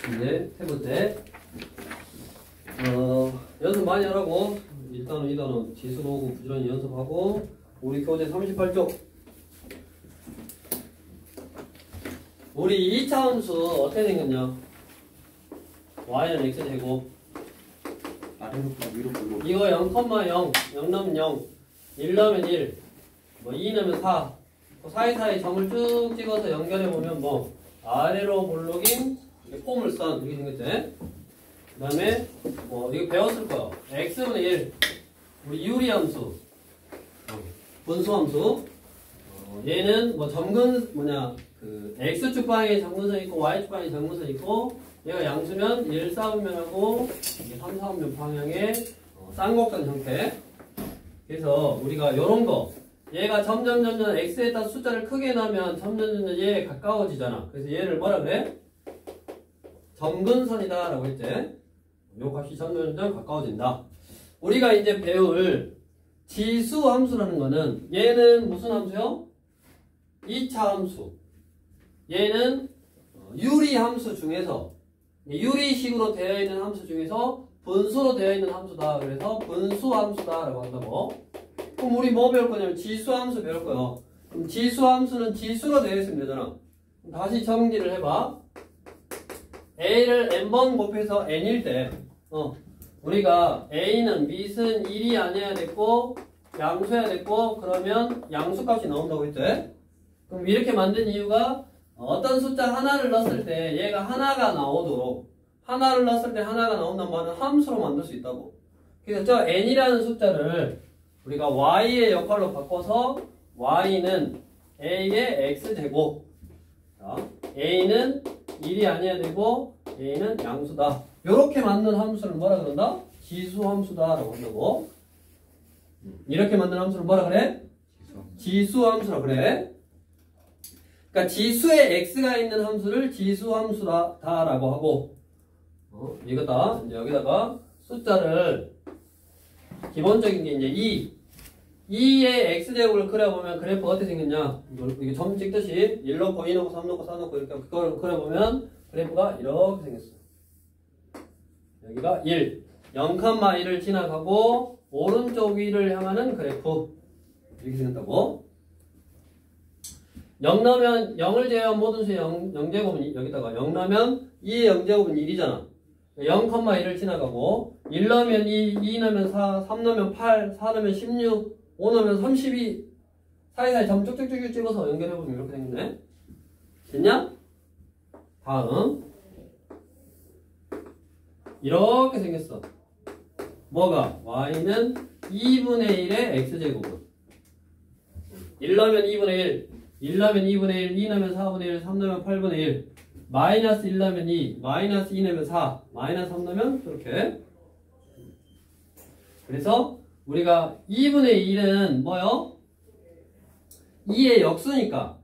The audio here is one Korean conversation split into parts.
이제 세 번째. 연습 많이 하라고. 1단원, 2단원 지수 오고 부지런히 연습하고. 우리 교재 38쪽. 우리 2차 함수 어떻게 생겼냐? y는 x제곱. 위로 보고. 이거 0,0, 0 넣으면 0, 1 넣으면 1, 뭐 2 넣으면 4. 사이사이 점을 쭉 찍어서 연결해보면 뭐 아래로 볼록인 포물선 이렇게 생겼지? 그 다음에 뭐 이거 배웠을 거야. x분의 1 우리 유리함수 분수함수 얘는 뭐 그 x축방에 점근선 있고 y축방에 점근선 있고 얘가 양수면 1, 4분면하고 3, 4분면 방향의 쌍곡선 형태. 그래서 우리가 요런 거 얘가 점점 x에다 숫자를 크게 넣으면 점점 얘에 가까워지잖아. 그래서 얘를 뭐라 그래? 점근선이다 라고 했지. 요 값이 점점 가까워진다. 우리가 이제 배울 지수 함수라는 거는 얘는 무슨 함수요? 2차 함수. 얘는 유리 함수 중에서 유리식으로 되어 있는 함수 중에서 분수로 되어 있는 함수다. 그래서 분수 함수다 라고 한다고. 그럼 우리 뭐 배울 거냐면 지수 함수 배울 거예요. 그럼 지수 함수는 지수로 되어 있으면 되잖아. 그럼 다시 정리를 해봐. a를 n번 곱해서 n일 때 우리가 a는 밑은 1이 아니어야 됐고 양수해야 됐고 그러면 양수값이 나온다고 했지. 그럼 이렇게 만든 이유가 어떤 숫자 하나를 넣었을 때 얘가 하나가 나오도록 하나를 넣었을 때 하나가 나온단 말은 함수로 만들 수 있다고. 그래서 저 n이라는 숫자를 우리가 y의 역할로 바꿔서 y는 a의 x제곱. 자, a는 1이 아니어야 되고 a는 양수다. 이렇게 만든 함수를 뭐라 그런다? 지수함수다 라고 한다고. 이렇게 만든 함수를 뭐라 그래? 지수함수라 그래. 그러니까 지수에 x가 있는 함수를 지수함수다 라고 하고 이거다. 이제 여기다가 숫자를 기본적인 게 이제 2의 x제곱을 그려보면 그래프가 어떻게 생겼냐? 이게 점 찍듯이 1 넣고 2 넣고 3 넣고 4 넣고 이렇게 그걸 그려보면 그래프가 이렇게 생겼어. 여기가 1, 0,1을 지나가고 오른쪽 위를 향하는 그래프 이렇게 생겼다고. 0 넣으면 0을 제외한 모든 수의 0제곱은 여기다가 0 넣으면 2의 0제곱은 1이잖아. 0,1을 지나가고 1 넣으면 2 넣으면 4, 3 넣으면 8, 4 넣으면 16, 5 넣으면 32 사이사이 점 쭉쭉쭉 찍어서 연결해보면 이렇게 생겼네. 됐냐? 다음 이렇게 생겼어. 뭐가? y는 2분의 1의 x제곱은 1 넣으면 2분의 1, 1 넣으면 2분의 1, 2 넣으면 4분의 1, 3 넣으면 8분의 1, 마이너스 1 넣으면 2, 마이너스 2 넣으면 4, 마이너스 3 넣으면 이렇게. 그래서 우리가 2분의 1은 뭐요? 2의 역수니까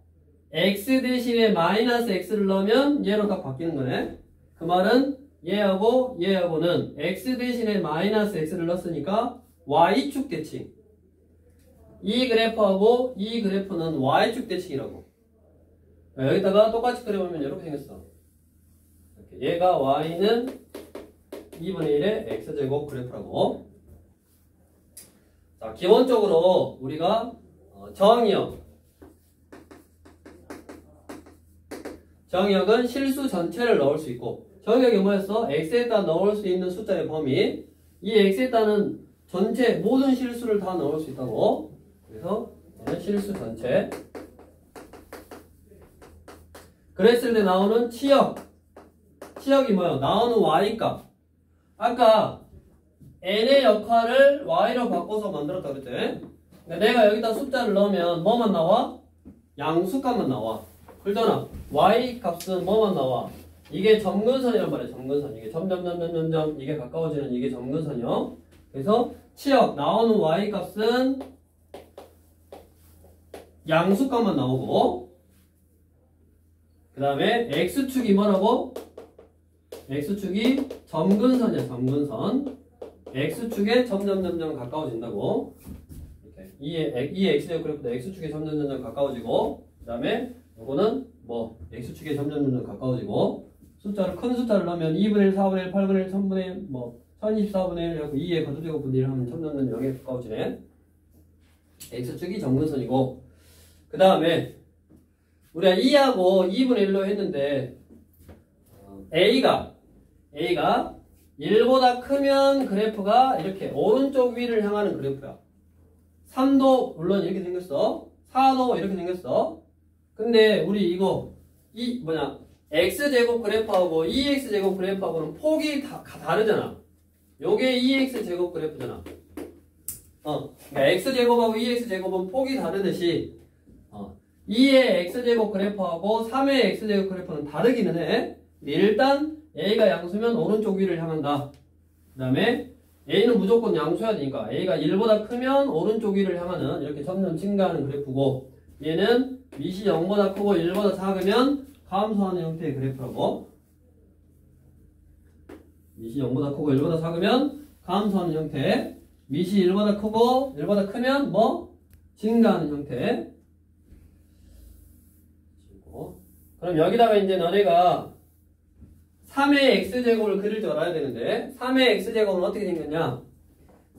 x 대신에 마이너스 x를 넣으면 얘로 딱 바뀌는 거네. 그 말은 얘하고는 x 대신에 마이너스 x를 넣었으니까 y축 대칭. 이 그래프하고 이 그래프는 y축 대칭이라고. 여기다가 똑같이 그려보면 이렇게 생겼어. 이렇게. 얘가 y는 2분의 1의 x제곱 그래프라고. 자, 기본적으로 우리가 정의역은 실수 전체를 넣을 수 있고, 정의역이 뭐였어? x에다 넣을 수 있는 숫자의 범위. 이 x에다는 전체 모든 실수를 다 넣을 수 있다고. 그래서 얘는 실수 전체. 그랬을 때 나오는 치역이 뭐야? 나오는 y값. 아까 n의 역할을 y로 바꿔서 만들었다 그랬지? 내가 여기다 숫자를 넣으면 뭐만 나와? 양수값만 나와. 그러잖아. y 값은 뭐만 나와? 이게 점근선이란 말이야. 점근선. 이게 점점점점점 이게 가까워지는 이게 점근선이요. 그래서 치역 나오는 y 값은 양수값만 나오고, 그 다음에 x축이 뭐라고? x축이 점근선이야. 점근선. x축에 점점점점 가까워진다고. 이렇게. 이 x제곱 그래프도 x축에 점점점점 가까워지고, 그 다음에 요거는 뭐 x축에 점점점점 가까워지고, 숫자를 큰 숫자를 넣으면 2분의 1, 4분의 1, 8분의 1, 3분의 1, 뭐 1024분의 1 하고 2의 거두제곱분의 1 하면 점점점 0에 가까워지네. x축이 정근선이고 그 다음에 우리가 2하고 2분의 1로 했는데 A가 1보다 크면 그래프가 이렇게 오른쪽 위를 향하는 그래프야. 3도 물론 이렇게 생겼어. 4도 이렇게 생겼어. 근데 우리 이거 x제곱 그래프하고 2x제곱 그래프하고는 폭이 다르잖아. 요게 2x제곱 그래프잖아. 그러니까 x제곱하고 2x제곱은 폭이 다르듯이 2의 x제곱 그래프하고 3의 x제곱 그래프는 다르기는 해. 일단 a가 양수면 오른쪽 위를 향한다. 그 다음에 a는 무조건 양수여야 되니까 a가 1보다 크면 오른쪽 위를 향하는 이렇게 점점 증가하는 그래프고 얘는 밑이 0보다 크고 1보다 작으면 감소하는 형태의 그래프라고. 밑이 0보다 크고 1보다 작으면 감소하는 형태. 밑이 1보다 크고 1보다 크면 뭐? 증가하는 형태. 그럼 여기다가 이제 너네가 3의 x제곱을 그릴 줄 알아야 되는데 3의 x제곱은 어떻게 생겼냐?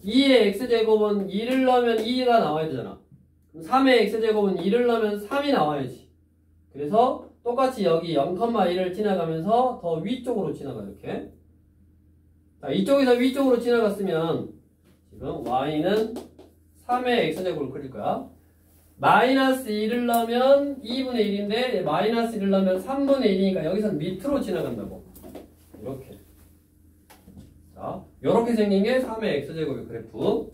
2의 x제곱은 2를 넣으면 2가 나와야 되잖아. 그럼 3의 x제곱은 2를 넣으면 3이 나와야지. 그래서 똑같이 여기 0,1을 지나가면서 더 위쪽으로 지나가 이렇게. 자, 이쪽에서 위쪽으로 지나갔으면 지금 y는 3의 x제곱을 그릴 거야. 마이너스 1을 넣으면 2분의 1인데 마이너스 1을 넣으면 3분의 1이니까 여기서 밑으로 지나간다고. 이렇게. 자, 요렇게 생긴 게 3의 x제곱의 그래프.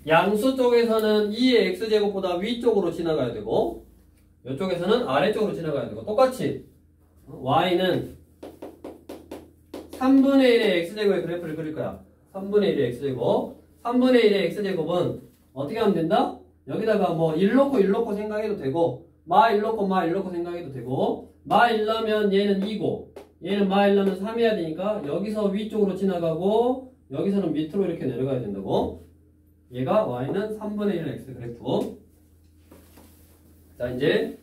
양수 쪽에서는 2의 x제곱보다 위쪽으로 지나가야 되고 이쪽에서는 아래쪽으로 지나가야 되고 똑같이 y는 3분의 1의 x제곱의 그래프를 그릴 거야. 3분의 1의 x제곱. 3분의 1의 x제곱은 어떻게 하면 된다? 여기다가 뭐 1 넣고 생각해도 되고 마 1 넣고 생각해도 되고 마 1 넣으면 얘는 2고 얘는 마 1 넣으면 3해야 되니까 여기서 위쪽으로 지나가고 여기서는 밑으로 이렇게 내려가야 된다고. 얘가 y는 3분의 1 x 그래프. 자, 이제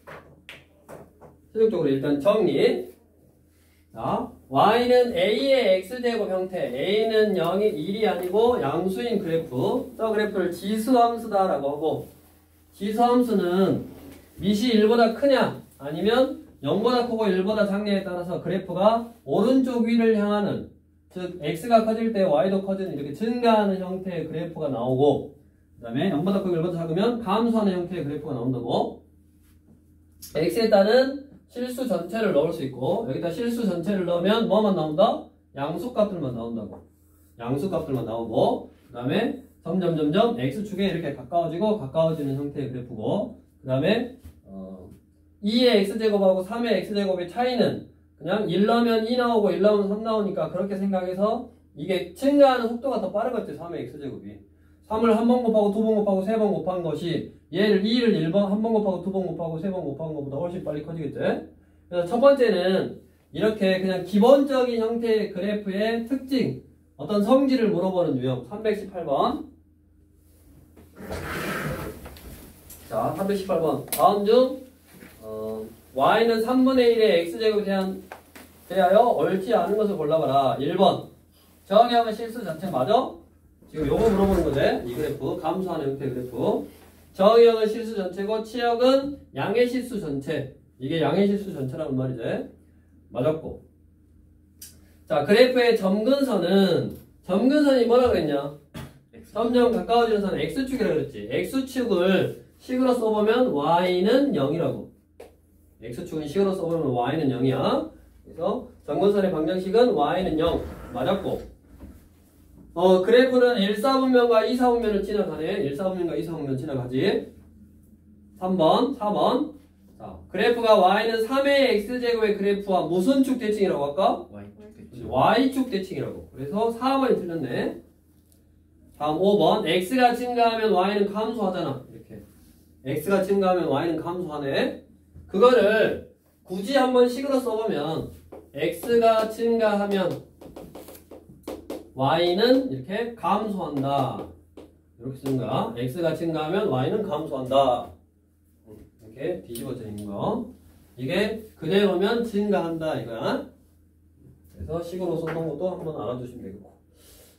세속적으로 일단 정리. 자, y는 a의 x제곱 형태. a는 0이 1이 아니고 양수인 그래프. 저 그래프를 지수함수다라고 하고 지수함수는 밑이 1보다 크냐 아니면 0보다 크고 1보다 작냐에 따라서 그래프가 오른쪽 위를 향하는, 즉 x가 커질 때 y도 커지는 이렇게 증가하는 형태의 그래프가 나오고 그 다음에 0보다 크고 1보다 작으면 감소하는 형태의 그래프가 나온다고. x에 따른 실수 전체를 넣을 수 있고 여기다 실수 전체를 넣으면 뭐만 나온다? 양수값들만 나온다고. 양수값들만 나오고 그 다음에 점점 x축에 이렇게 가까워지는 형태의 그래프고 그 다음에 2의 x제곱하고 3의 x제곱의 차이는 그냥 1 넣으면 2 나오고 1 넣으면 3 나오니까 그렇게 생각해서 이게 증가하는 속도가 더 빠르겠지. 3의 x제곱이 3을 한 번 곱하고 두 번 곱하고 세 번 곱한 것이 얘를 2를 1번 한 번 곱하고 두 번 곱하고 세 번 곱한 것보다 훨씬 빨리 커지겠지. 그래서 첫 번째는 이렇게 그냥 기본적인 형태의 그래프의 특징, 어떤 성질을 물어보는 유형. 318번. 자, 318번. 다음 중 y는 3분의 1의 x제곱에 대하여 옳지 않은 것을 골라봐라. 1번. 정의하면 실수 전체 맞아? 지금 요거 물어보는 거지. 이 그래프. 감소하는 형태의 그래프. 정의역은 실수 전체고 치역은 양의 실수 전체. 이게 양의 실수 전체라는 말이지. 맞았고. 자, 그래프의 점근선이 뭐라 그랬냐? 점점 가까워지는 선은 x축이라고 그랬지. x축을 식으로 써보면 y는 0이라고. x축은 식으로 써보면 y는 0이야. 그래서 점근선의 방정식은 y는 0. 맞았고. 그래프는 1사분면과 2사분면을 지나가네. 1사분면과 2사분면 지나가지. 3번, 4번. 자, 그래프가 y는 3의 x제곱의 그래프와 무슨 축 대칭이라고 할까? y축 대칭이라고. 그래서 4번이 틀렸네. 다음 5번. x가 증가하면 y는 감소하잖아. 이렇게. x가 증가하면 y는 감소하네. 그거를 굳이 한번 식으로 써보면 x가 증가하면 y는 이렇게 감소한다. 이렇게 쓰는 거야. x가 증가하면 y는 감소한다. 이렇게 뒤집어져 있는 거. 이게 그대로면 증가한다 이거야. 그래서 식으로 써놓은 것도 한번 알아두시면 되겠고.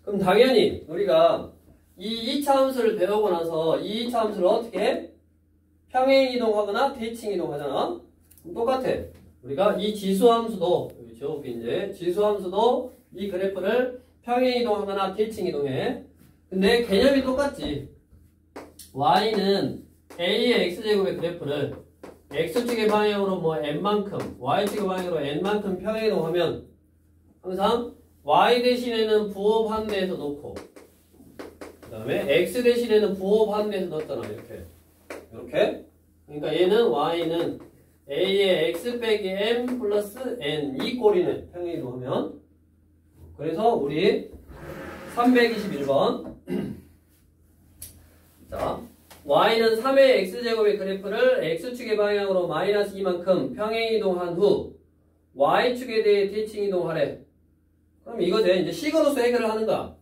그럼 당연히 우리가 이 2차 함수를 배우고 나서 이 2차 함수를 어떻게 해? 평행 이동하거나 대칭 이동하잖아. 그럼 똑같아. 우리가 이 지수 함수도 여기 지워볼게 이제. 지수 함수도 이 그래프를 평행 이동하거나 대칭 이동해. 근데 개념이 똑같지. y는 a의 x제곱의 그래프를 x축의 방향으로 뭐 n만큼, y축의 방향으로 n만큼 평행 이동하면 항상 y 대신에는 부호반 대에서 놓고 그 다음에 x 대신에는 부호반 대에서 넣었잖아. 이렇게. 그러니까 얘는 y는 a의 x 빼기 m 플러스 n 이 꼴이네. 평행 이동하면. 그래서 우리 321번 자 y는 3의 x제곱의 그래프를 x축의 방향으로 마이너스 2만큼 평행 이동한 후 y축에 대해 대칭 이동하래. 그럼 이거지. 이제 식으로서 해결을 하는 거야.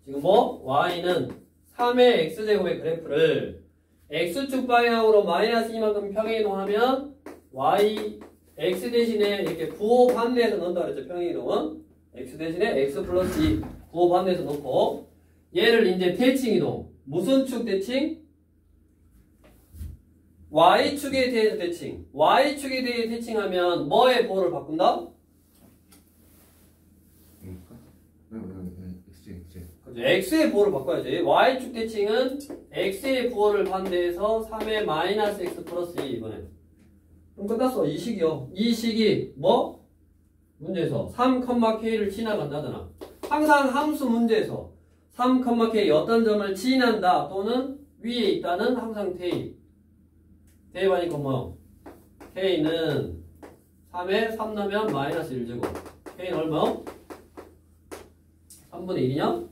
지금 뭐? y는 3의 x제곱의 그래프를 x축 방향으로 마이너스 2만큼 평행 이동하면 y, x 대신에 이렇게 부호 반대에서 넣는다 그랬죠. 평행 이동은. x 대신에 x 플러스 2 부호 반대에서 넣고 얘를 이제 대칭 이동. 무슨 축 대칭? y축에 대해서 대칭. y축에 대해 대칭하면 뭐의 부호를 바꾼다? 그렇죠. x의 부호를 바꿔야지. y축 대칭은 x의 부호를 반대해서 3의 마이너스 x 플러스 2 이번에. 그럼 끝났어. 이 식이요. 이 식이 뭐? 문제에서 3,k를 지나간다잖아. 항상 함수 문제에서 3,k 어떤 점을 지난다 또는 위에 있다는 항상 대입. 대입하니까 뭐? k는 3에 3 넣으면 마이너스 1제곱. k는 얼마? 3분의 1이냐?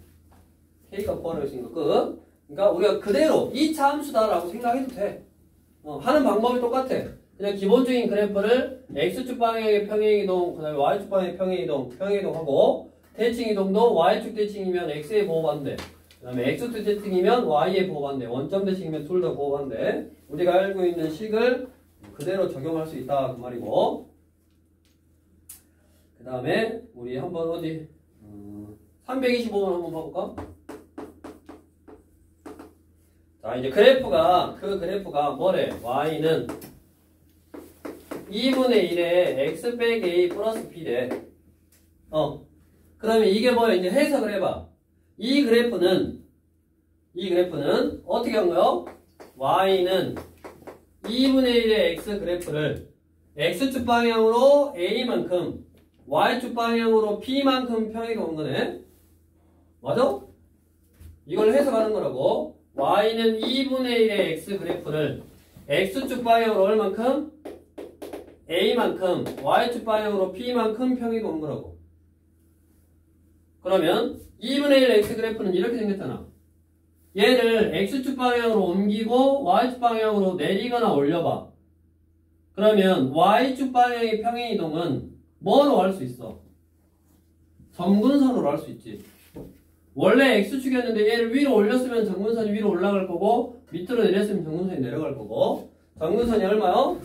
k가 구하라고 했으니까 끝. 그러니까 우리가 그대로 2차 함수다라고 생각해도 돼. 하는 방법이 똑같아. 그냥 기본적인 그래프를 x축 방향의 평행이동, 그 다음에 y축 방향의 평행이동하고 대칭이동도 y축 대칭이면 x의 보호반대, 그 다음에 x축 대칭이면 y의 보호반대, 원점 대칭이면 둘 다 보호반대. 우리가 알고 있는 식을 그대로 적용할 수 있다 그 말이고. 그 다음에 우리 한번 어디 325번 한번 봐볼까? 자, 이제 그래프가 뭐래? y는 2분의 1에 x 빼기 a 플러스 b래. 그러면 이게 뭐야? 이제 해석을 해봐. 이 그래프는 어떻게 한 거요? y는 2분의 1의 x 그래프를 x축 방향으로 a만큼, y축 방향으로 b만큼 평행이동 한 거네? 맞아? 이걸 해석하는 거라고. y는 2분의 1의 x 그래프를 x축 방향으로 얼만큼? a만큼, y축 방향으로 b만큼 평행이동 한 거라고. 그러면 2분의 1 x 그래프는 이렇게 생겼잖아. 얘를 x축 방향으로 옮기고 y축 방향으로 내리거나 올려봐. 그러면 y축 방향의 평행이동은 뭐로 할 수 있어? 점근선으로 할 수 있지. 원래 x축이었는데 얘를 위로 올렸으면 점근선이 위로 올라갈 거고 밑으로 내렸으면 점근선이 내려갈 거고. 점근선이 얼마요?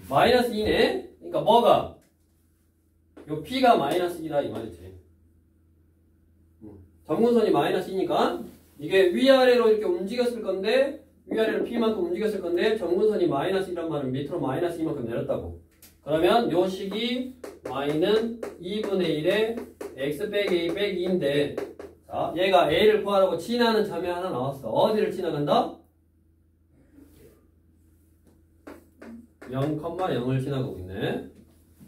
마이너스 2네. 그러니까 뭐가? 요 p가 마이너스 2다 이 말이지. 점근선이 마이너스 2니까 이게 위아래로 이렇게 움직였을 건데 위아래로 p만큼 움직였을 건데 점근선이 마이너스 2란 말은 밑으로 마이너스 2만큼 내렸다고. 그러면 요 식이 y는 2분의 1에 x 빼기 a 빼기 2인데 자 얘가 a를 구하라고 지나는 점이 하나 나왔어. 어디를 지나간다? 0,0을 지나가고 있네.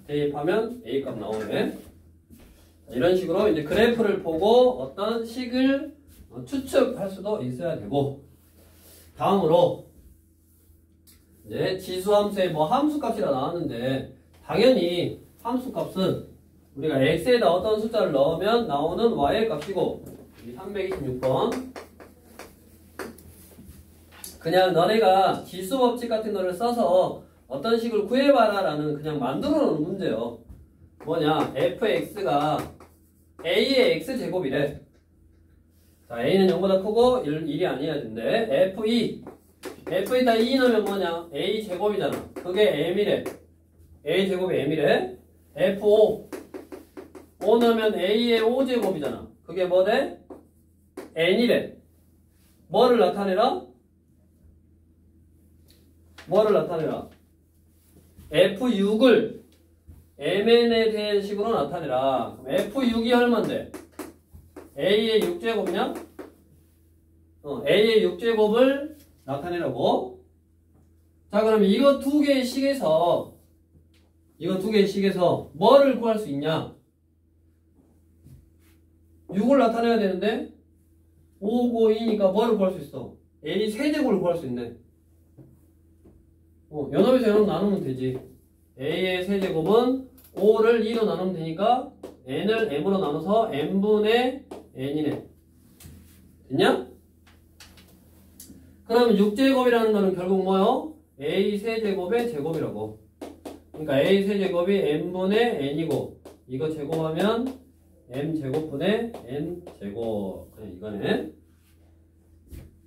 대입하면 a 값 나오네. 이런 식으로 이제 그래프를 보고 어떤 식을 추측할 수도 있어야 되고. 다음으로 이제 지수함수에 뭐 함수값이라 나왔는데 당연히 함수값은 우리가 x에다 어떤 숫자를 넣으면 나오는 y의 값이고 326번 그냥 너네가 지수법칙 같은 거를 써서 어떤 식을 구해봐라 라는 그냥 만들어 놓은 문제요. 뭐냐 fx가 a의 x제곱이래. 자 a는 0보다 크고 1이 아니어야 된대. f2 F에다 2 넣으면 뭐냐? A 제곱이잖아. 그게 M이래. A 제곱이 M이래. F5. 5 넣으면 A의 5제곱이잖아. 그게 뭐 돼? N이래. 뭐를 나타내라? 뭐를 나타내라? F6을 MN에 대한 식으로 나타내라. 그럼 F6이 얼만데? A의 6제곱이냐? A의 6제곱을 나타내라고. 자, 그럼 이거 두 개의 식에서 뭐를 구할 수 있냐? 6을 나타내야 되는데 5, 9, 2니까 뭐를 구할 수 있어? A 세제곱을 구할 수 있네. 연합에서 연합 나누면 되지. A의 세제곱은 5를 2로 나누면 되니까 N을 M으로 나눠서 N분의 N이네. 됐냐? 그럼 6제곱이라는 거는 결국 뭐요? A 세제곱의 제곱이라고. 그러니까 A 세제곱이 N분의 N이고 이거 제곱하면 M제곱분의 N제곱. 그냥 이거네.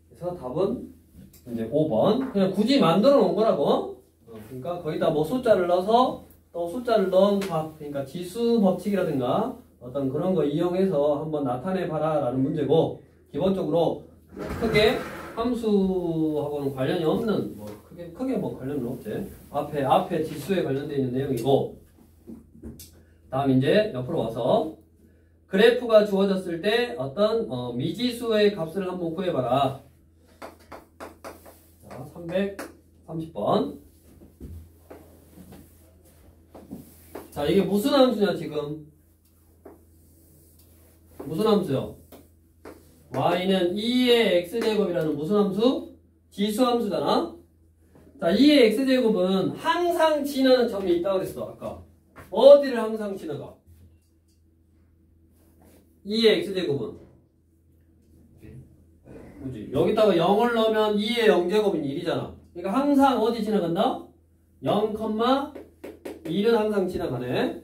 그래서 답은 이제 5번. 그냥 굳이 만들어 놓은 거라고. 그러니까 거기다 뭐 숫자를 넣어서 또 숫자를 넣은 값, 그러니까 지수 법칙이라든가 어떤 그런 거 이용해서 한번 나타내 봐라 라는 문제고, 기본적으로 크게 함수하고는 관련이 없는, 뭐 크게 뭐 관련은 없지. 앞에 지수에 관련되어 있는 내용이고, 다음 이제 옆으로 와서 그래프가 주어졌을 때 어떤 미지수의 값을 한번 구해봐라. 자, 330번. 자, 이게 무슨 함수냐 지금? 무슨 함수요? y는 2의 x제곱이라는 무슨 함수? 지수 함수잖아? 자, 2의 x제곱은 항상 지나는 점이 있다고 그랬어 아까. 어디를 항상 지나가? 2의 x제곱은 그지? 여기다가 0을 넣으면 2의 0제곱은 1이잖아. 그러니까 항상 어디 지나간다? 0,1은 항상 지나가네.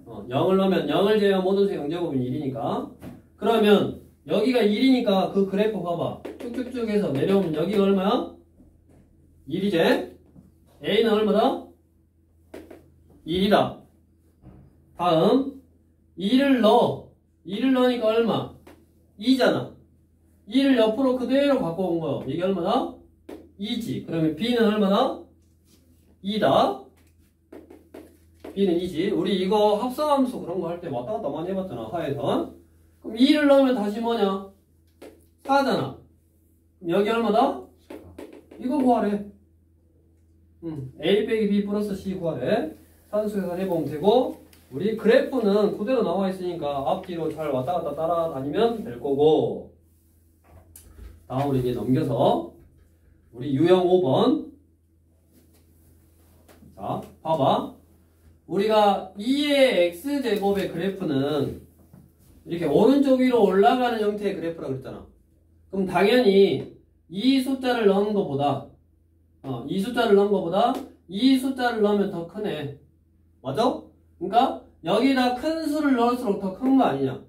0을 넣으면 0을 제외한 모든 수 0제곱은 1이니까. 그러면 여기가 1이니까 그 그래프 봐봐. 쭉쭉쭉 해서 내려오면 여기가 얼마야? 1이제. A는 얼마다? 1이다. 다음 2를 넣어. 2를 넣으니까 얼마? 2잖아. 2를 옆으로 그대로 갖고 온 거야. 이게 얼마나? 2지. 그러면 B는 얼마나? 2다. B는 2지. 우리 이거 합성함수 그런 거 할 때 왔다 갔다 많이 해봤잖아. 하에선. 그럼 2를 넣으면 다시 뭐냐? 4잖아. 그럼 여기 얼마다? 이거 구하래. A 빼기 B 플러스 C 구하래. 산수에서 해보면 되고, 우리 그래프는 그대로 나와 있으니까 앞뒤로 잘 왔다 갔다 따라다니면 될 거고. 다음 우리 이제 넘겨서 우리 유형 5번. 자, 봐봐. 우리가 2의 x제곱의 그래프는 이렇게 오른쪽 위로 올라가는 형태의 그래프라고 그랬잖아. 그럼 당연히 이 숫자를 넣은 것보다 이 숫자를 넣으면 더 크네. 맞아? 그러니까 여기다 큰 수를 넣을수록 더 큰 거 아니냐?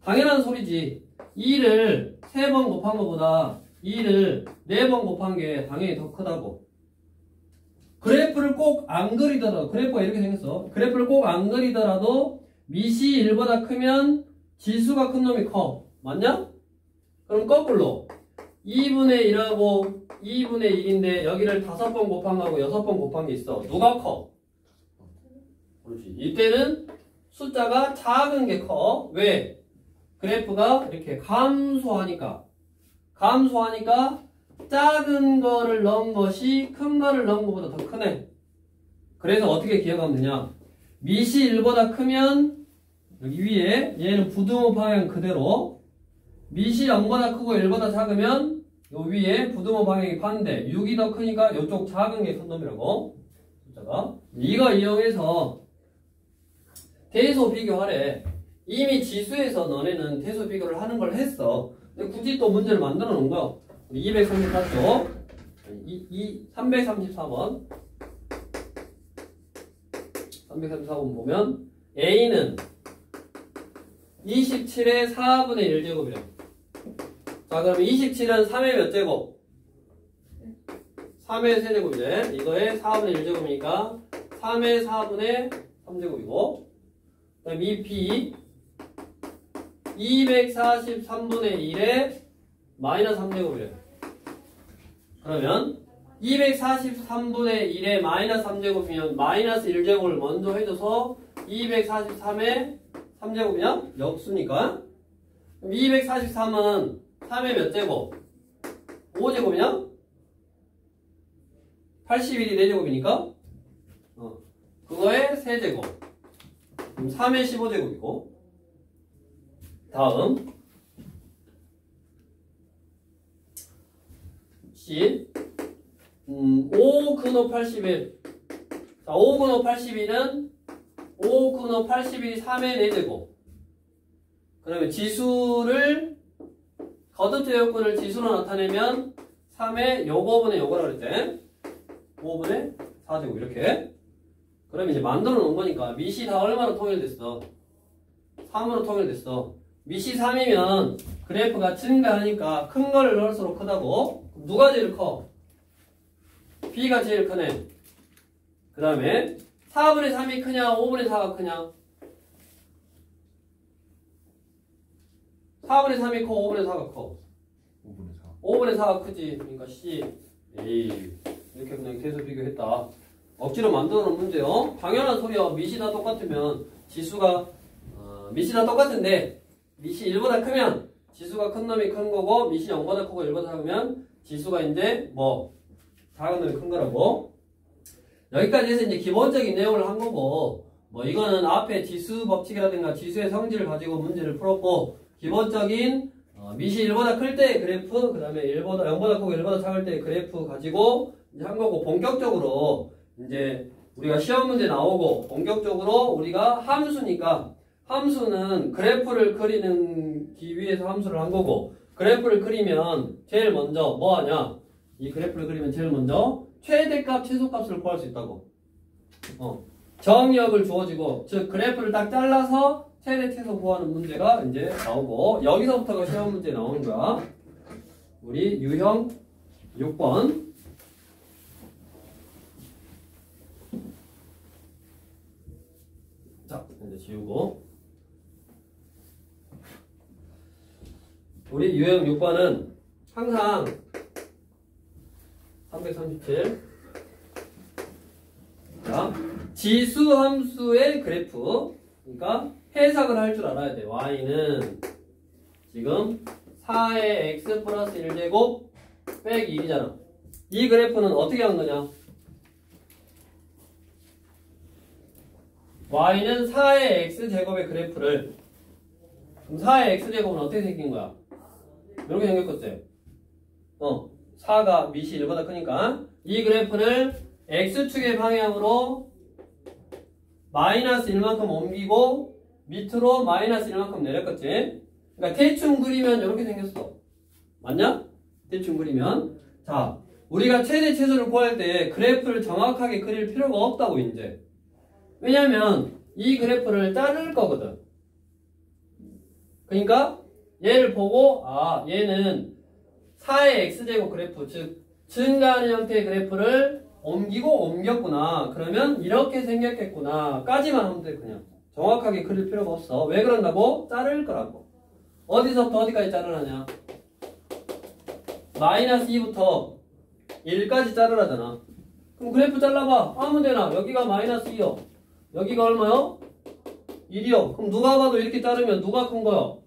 당연한 소리지. 2를 3번 곱한 것보다 2를 4번 곱한 게 당연히 더 크다고. 그래프를 꼭 안 그리더라도, 그래프가 이렇게 생겼어. 그래프를 꼭 안 그리더라도 밑이 1보다 크면 지수가 큰 놈이 커. 맞냐? 그럼 거꾸로 2분의 1하고 2분의 1인데 여기를 5번 곱한 거하고 6번 곱한 게 있어. 누가 커? 그렇지. 이때는 숫자가 작은 게 커. 왜? 그래프가 이렇게 감소하니까 작은 거를 넣은 것이 큰 거를 넣은 것보다 더 크네. 그래서 어떻게 기억하면 되냐? 밑이 1보다 크면 여기 위에 얘는 부등호 방향 그대로, 밑이 0보다 크고 1보다 작으면 요 위에 부등호 방향이 반대, 6이 더 크니까 이쪽 작은 게 큰 놈이라고. 숫자가. 이거 이용해서 대소 비교하래. 이미 지수에서 너네는 대소 비교를 하는 걸 했어. 근데 굳이 또 문제를 만들어 놓은 거야. 234쪽 334번 334번 보면 A는 27의 4분의 1제곱이래. 자, 그럼 27은 3의 몇 제곱? 3의 세제곱이제. 이거의 4분의 1제곱이니까 3의 4분의 3제곱이고, 그 다음 이 B 243분의 1의 마이너스 3제곱이래요. 그러면 243분의 1의 마이너스 3제곱이면 마이너스 1제곱을 먼저 해줘서 243의 3제곱이냐? 역수니까. 그럼 243은 3의 몇 제곱? 5제곱이냐? 81이 4제곱이니까 그거의 세제곱. 그럼 3의 15제곱이고, 다음 C 5 근호 81. 자, 5 근호 81은 5 근호 81이 3의 4제곱. 그러면 지수를 거듭 제곱근을 지수로 나타내면 3의 요거분의 요거라 그랬지. 5분의 4제곱 이렇게. 그러면 이제 만들어 놓은 거니까 밑이 다 얼마로 통일됐어? 3으로 통일됐어. 밑이 3이면 그래프가 증가하니까 큰 거를 넣을수록 크다고. 누가 제일 커? B가 제일 크네. 그 다음에 4분의 3이 크냐 5분의 4가 크냐? 4분의 3이 커 5분의 4가 커? 5분의 4. 5분의 4가 크지. 그러니까 C. 에이, 이렇게 그냥 계속 비교했다. 억지로 만들어 놓은 문제요. 당연한 소리야. 밑이 다 똑같으면 지수가 밑이 다 똑같은데 밑이 1보다 크면 지수가 큰 놈이 큰 거고, 밑이 0보다 크고 1보다 작으면 지수가 이제 뭐 작은 놈이 큰 거라고. 여기까지 해서 이제 기본적인 내용을 한 거고, 뭐 이거는 앞에 지수 법칙이라든가 지수의 성질을 가지고 문제를 풀었고, 기본적인 밑이 1보다 클 때 그래프, 그 다음에 0보다 크고 1보다 작을 때 그래프 가지고 이제 한 거고, 본격적으로 이제 우리가 시험 문제 나오고 본격적으로 우리가 함수니까, 함수는 그래프를 그리기 위해서 함수를 한 거고, 그래프를 그리면 제일 먼저 뭐 하냐? 이 그래프를 그리면 제일 먼저 최대값, 최소값을 구할 수 있다고. 정의역을 주어지고, 즉 그래프를 딱 잘라서 최대, 최소 구하는 문제가 이제 나오고, 여기서부터가 시험 문제 나오는 거야. 우리 유형 6번. 자, 이제 지우고. 우리 유형 6번은 항상 337. 자, 지수 함수의 그래프. 그러니까 해석을 할 줄 알아야 돼. y는 지금 4의 x 플러스 1제곱 빼기 1이잖아. 이 그래프는 어떻게 한 거냐? y는 4의 x제곱의 그래프를, 그럼 4의 x제곱은 어떻게 생긴 거야? 이렇게 생겼겠지? 4가 밑이 1보다 크니까 이 그래프를 x축의 방향으로 마이너스 1만큼 옮기고 밑으로 마이너스 1만큼 내렸겠지? 그러니까 대충 그리면 이렇게 생겼어. 맞냐? 대충 그리면. 자, 우리가 최대 최소를 구할 때 그래프를 정확하게 그릴 필요가 없다고 이제. 왜냐면 이 그래프를 자를 거거든. 그러니까 얘를 보고, 아, 얘는 4의 x제곱 그래프, 즉 증가하는 형태의 그래프를 옮기고 옮겼구나. 그러면 이렇게 생겼겠구나 까지만 하면 돼. 그냥 정확하게 그릴 필요가 없어. 왜 그런다고? 자를 거라고. 어디서부터 어디까지 자르라냐? 마이너스 2부터 1까지 자르라잖아. 그럼 그래프 잘라봐. 아무 데나. 여기가 마이너스 2요. 여기가 얼마요? 1이요. 그럼 누가 봐도 이렇게 자르면 누가 큰 거요?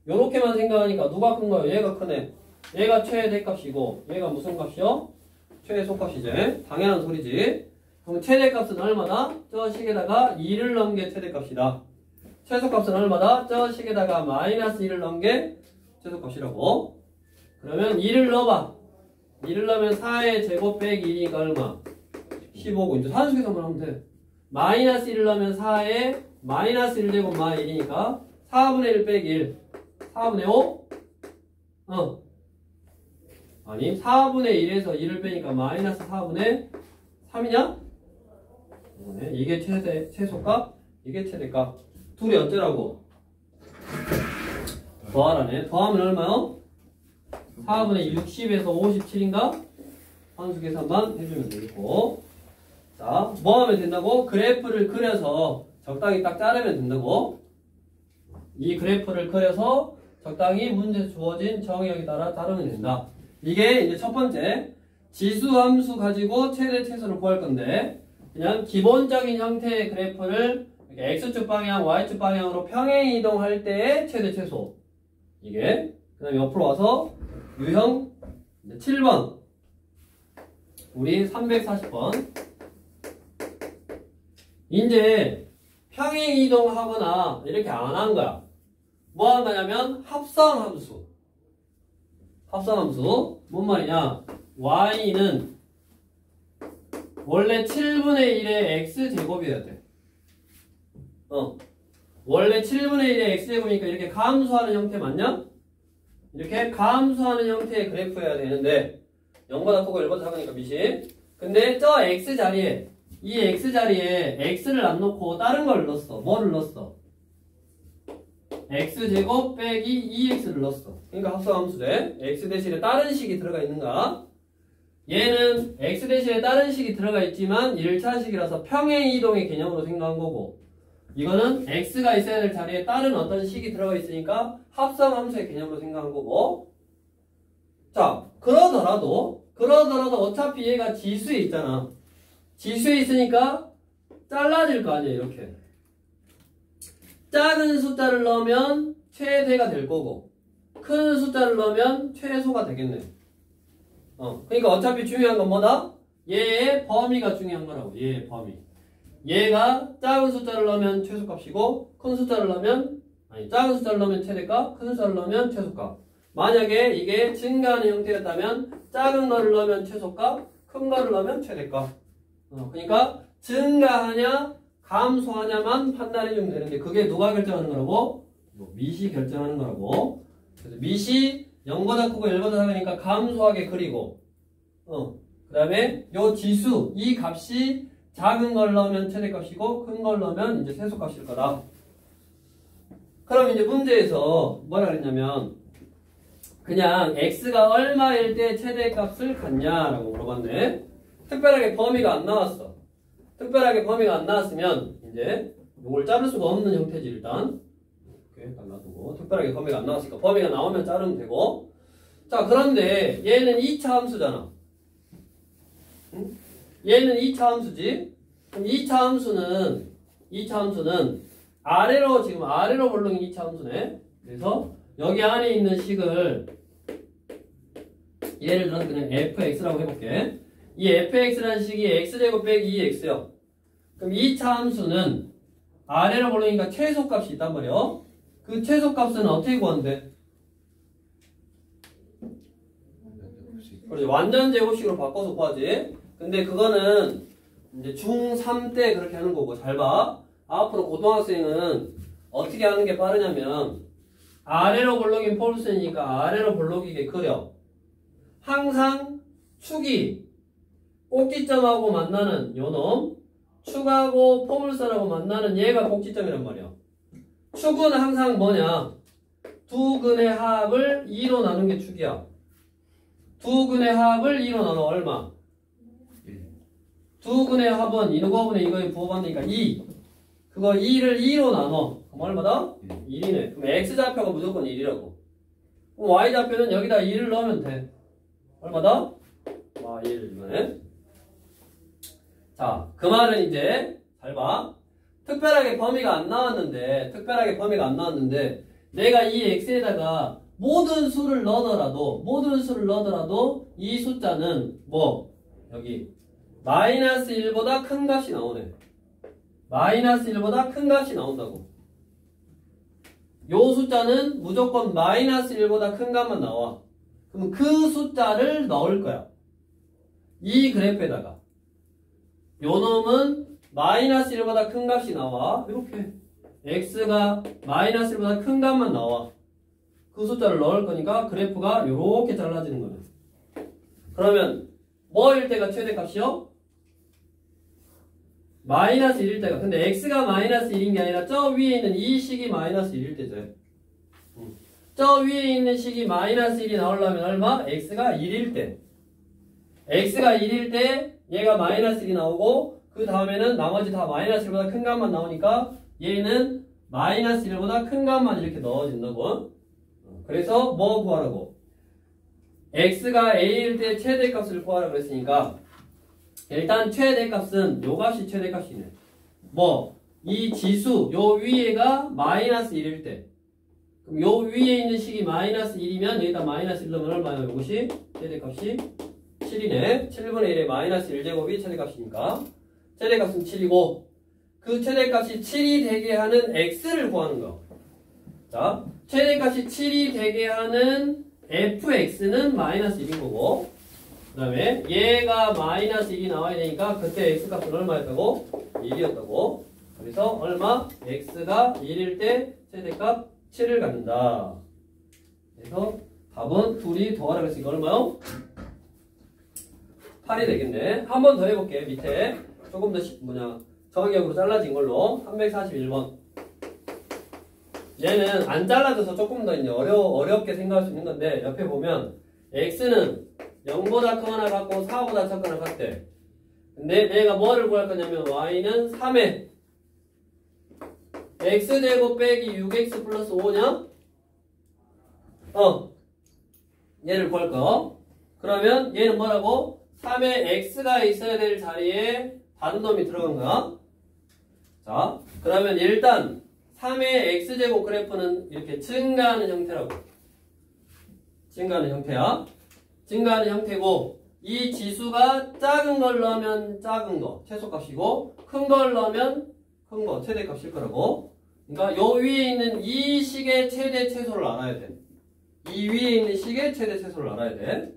요렇게만 생각하니까 누가 큰 거요? 얘가 크네. 얘가 최대값이고 얘가 무슨 값이요? 최소값이지. 당연한 소리지. 그럼 최대값은 얼마다? 저 식에다가 2를 넣은 게 최대값이다. 최소값은 얼마다? 저 식에다가 마이너스 1을 넣은 게 최소값이라고. 그러면 2를 넣어봐. 2를 넣으면 4의 제곱 빼기 2니까 얼마? 15고. 이제 산수계산만 하면 돼. 마이너스 1을 넣으면 4의 마이너스 1제곱 마 1이니까 4분의 1 빼기 1. 4분의 5? 아니 4분의 1에서 1을 빼니까 마이너스 4분의 3이냐? 이게 최소값, 이게 최대값. 둘이 어쩌라고? 더하라네. 더하면 얼마요? 4분의 60에서 57인가? 함수 계산만 해주면 되겠고. 자, 뭐 하면 된다고? 그래프를 그려서 적당히 딱 자르면 된다고. 이 그래프를 그려서 적당히 문제 주어진 정의역에 따라 자르면 된다. 이게 이제 첫 번째 지수 함수 가지고 최대 최소를 구할 건데, 그냥 기본적인 형태의 그래프를 X축 방향, Y축 방향으로 평행 이동할 때의 최대 최소. 이게. 그 다음에 옆으로 와서 유형 7번. 우리 340번. 이제 평행 이동하거나 이렇게 안 한 거야. 뭐 한 거냐면 합성함수. 합성함수. 뭔 말이냐? Y는 원래 7분의 1의 X제곱이어야 돼. 원래 7분의 1의 X제곱이니까 이렇게 감소하는 형태 맞냐? 이렇게 감소하는 형태의 그래프여야 되는데 0보다 크고 1보다 작으니까 미시. 근데 저 X 자리에 이 X 자리에 X를 안 넣고 다른 걸 넣었어. 뭐를 넣었어? X제곱 빼기 2X를 넣었어. 그러니까 합성함수 돼. X 대신에 다른 식이 들어가 있는가? 얘는 X 대신에 다른 식이 들어가 있지만 1차식이라서 평행 이동의 개념으로 생각한 거고, 이거는 X가 있어야 될 자리에 다른 어떤 식이 들어가 있으니까 합성함수의 개념으로 생각한 거고. 자, 그러더라도 어차피 얘가 지수에 있잖아. 지수에 있으니까 잘라질 거 아니야. 이렇게 작은 숫자를 넣으면 최대가 될 거고 큰 숫자를 넣으면 최소가 되겠네. 그러니까 어차피 중요한 건 뭐다? 얘의 범위가 중요한 거라고. 얘의 범위. 얘가 작은 숫자를 넣으면 최소값이고 큰 숫자를 넣으면 작은 숫자를 넣으면 최대값, 큰 숫자를 넣으면 최소값. 만약에 이게 증가하는 형태였다면 작은 거를 넣으면 최소값, 큰 거를 넣으면 최대값. 그러니까 증가하냐 감소하냐만 판단해 주면 되는데, 그게 누가 결정하는 거라고? 미시 결정하는 거라고. 그래서 미시 0보다 크고 1보다 작으니까 감소하게 그리고, 그 다음에 요 지수 이 값이 작은 걸 넣으면 최대값이고 큰 걸 넣으면 이제 최소값일 거다. 그럼 이제 문제에서 뭐라 그랬냐면 그냥 x가 얼마일 때 최대값을 갖냐라고 물어봤네. 특별하게 범위가 안 나왔어. 특별하게 범위가 안 나왔으면 이제 이걸 자를 수가 없는 형태지. 일단 이렇게 딱 놔두고, 특별하게 범위가 안 나왔으니까 범위가 나오면 자르면 되고. 자, 그런데 얘는 2차 함수잖아. 응? 얘는 2차 함수지. 그럼 2차 함수는 아래로, 지금 아래로 볼록인 2차 함수네. 그래서 여기 안에 있는 식을 예를 들어서 그냥 fx라고 해볼게. 이 fx라는 식이 x제곱 빼기 2x요. 그럼 2차 함수는 아래로 볼록이니까 최소값이 있단 말이요. 그 최소값은 어떻게 구하는데? 그렇지, 완전 제곱식으로 바꿔서 구하지. 근데 그거는 이제 중3 때 그렇게 하는 거고, 잘 봐. 앞으로 고등학생은 어떻게 하는 게 빠르냐면 아래로 볼록인 폴스니까 아래로 볼록이게 그려. 항상 축이 꼭지점하고 만나는 요놈, 축하고 포물선하고 만나는 얘가 꼭지점이란 말이야. 축은 항상 뭐냐? 두 근의 합을 2로 나눈 게 축이야. 두 근의 합을 2로 나눠 얼마? 1. 두 근의 합은 이거분의 이거에 부호받으니까 2. 그거 2를 2로 나눠. 그럼 얼마다? 1이네. 그럼 x좌표가 무조건 1이라고. 그럼 y좌표는 여기다 2를 넣으면 돼. 얼마다? y1 이번에. 자, 그 말은 이제 잘 봐. 특별하게 범위가 안 나왔는데 내가 이 x에다가 모든 수를 넣더라도 이 숫자는 뭐 여기 마이너스 1보다 큰 값이 나오네. 마이너스 1보다 큰 값이 나온다고. 요 숫자는 무조건 마이너스 1보다 큰 값만 나와. 그럼 그 숫자를 넣을 거야. 이 그래프에다가. 요 놈은 마이너스 1보다 큰 값이 나와. 이렇게. x가 마이너스 1보다 큰 값만 나와. 그 숫자를 넣을 거니까 그래프가 요렇게 잘라지는 거네. 그러면 뭐일 때가 최대값이요? 마이너스 1일 때가. 근데 x가 마이너스 1인 게 아니라 저 위에 있는 이 식이 마이너스 1일 때죠. 저 위에 있는 식이 마이너스 1이 나오려면 얼마? x가 1일 때. x가 1일 때 얘가 마이너스 1이 나오고 그 다음에는 나머지 다 마이너스 1보다 큰 값만 나오니까 얘는 마이너스 1보다 큰 값만 이렇게 넣어진다고. 그래서 뭐 구하라고? x가 a일 때 최대값을 구하라고 했으니까 일단 최대값은 요 값이 최대값이네. 뭐 이 지수 요 위에가 마이너스 1일 때 그럼 요 위에 있는 식이 마이너스 1이면 여기다 마이너스 1 넣으면 얼마예요? 요것이 최대값이 7이네. 7분의 1의 마이너스 1제곱이 최대값이니까 최대값은 7이고 그 최대값이 7이 되게 하는 x를 구하는 거. 자, 최대값이 7이 되게 하는 fx는 마이너스 1인 거고 그 다음에 얘가 마이너스 1이 나와야 되니까 그때 x값은 얼마였다고? 1이었다고. 그래서 얼마? x가 1일 때 최대값 7을 갖는다. 그래서 답은 둘이 더하라고 했으니까 얼마요? 8이 되겠네. 한 번 더 해볼게. 밑에 조금 더 정확역으로 잘라진 걸로 341번. 얘는 안 잘라져서 조금 더 이제 어렵게 생각할 수 있는 건데 옆에 보면 x는 0보다 크거나 같고 4보다 작거나 같대. 근데 내가 뭐를 구할 거냐면 y는 3에 x제곱 빼기 6x 플러스 5냐? 얘를 구할 거. 그러면 얘는 뭐라고? 3에 x가 있어야 될 자리에 다른 놈이 들어간 거야. 자, 그러면 일단 3의 x제곱 그래프는 이렇게 증가하는 형태라고. 증가하는 형태야. 증가하는 형태고 이 지수가 작은 걸 넣으면 작은 거 최소값이고 큰 걸 넣으면 큰 거 최대값일 거라고. 그러니까 요 위에 있는 이 식의 최대 최소를 알아야 돼. 이 위에 있는 식의 최대 최소를 알아야 돼.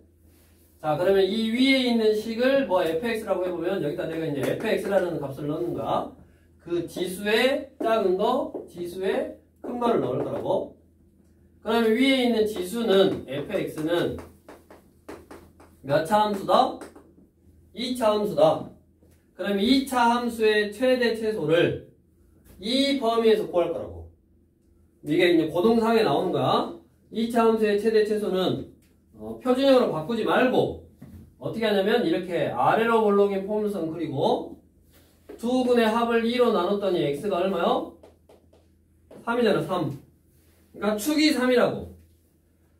자, 그러면 이 위에 있는 식을 뭐 fx라고 해보면 여기다 내가 이제 fx라는 값을 넣는 거야. 그 지수의 작은 거, 지수의 큰 거를 넣을 거라고. 그러면 위에 있는 지수는 fx는 몇 차 함수다? 2차 함수다. 그러면 2차 함수의 최대 최소를 이 범위에서 구할 거라고. 이게 이제 고동상에 나오는 거야. 2차 함수의 최대 최소는 표준형으로 바꾸지 말고 어떻게 하냐면 이렇게 아래로 볼록인 포물선 그리고 두 분의 합을 2로 나눴더니 x가 얼마요? 3이잖아. 3. 그러니까 축이 3이라고.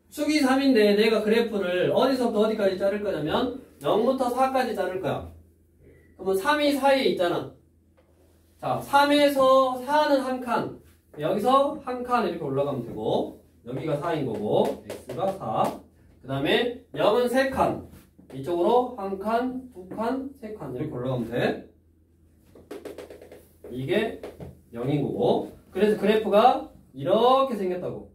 축이 3인데 내가 그래프를 어디서부터 어디까지 자를 거냐면 0부터 4까지 자를 거야. 그러면 3이 사이에 있잖아. 자, 3에서 4는 한 칸. 여기서 한 칸 이렇게 올라가면 되고 여기가 4인 거고 x가 4. 그 다음에 0은 3칸. 이쪽으로 한 칸, 두 칸, 세 칸 이렇게 올라가면 돼. 이게 0인 거고. 그래서 그래프가 이렇게 생겼다고.